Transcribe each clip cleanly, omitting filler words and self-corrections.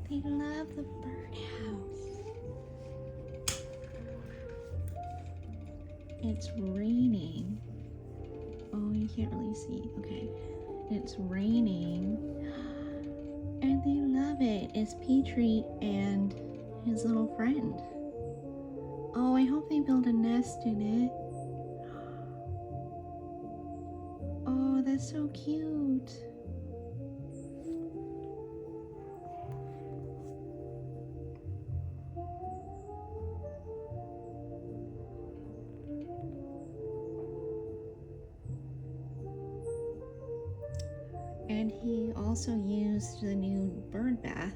They love the birdhouse. It's raining. Oh, you can't really see. Okay. It's raining. And they love it. It's Petrie and his little friend. Oh, I hope they build a nest in it. Oh, that's so cute. And he also used the new bird bath.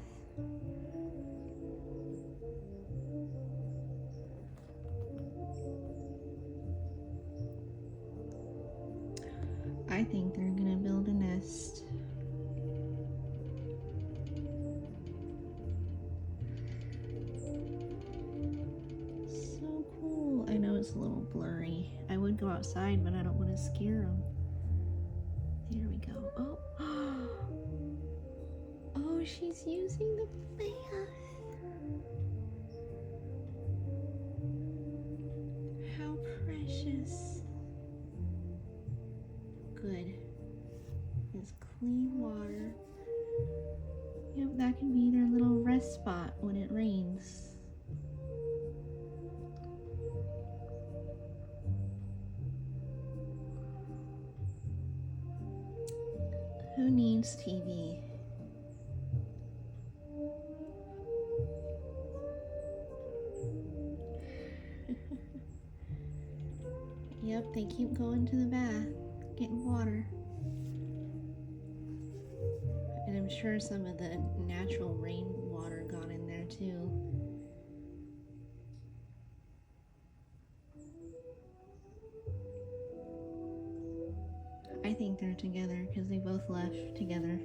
I think they're gonna build a nest. So cool. I know it's a little blurry. I would go outside, but I don't want to scare them. There we go. Oh. Oh, she's using the bath. How precious. Good. It's clean water. Yep, that can be their little rest spot when it rains. Who needs TV? Yep, they keep going to the bath, getting water. And I'm sure some of the natural rainwater got in there too. I think they're together because they both left together.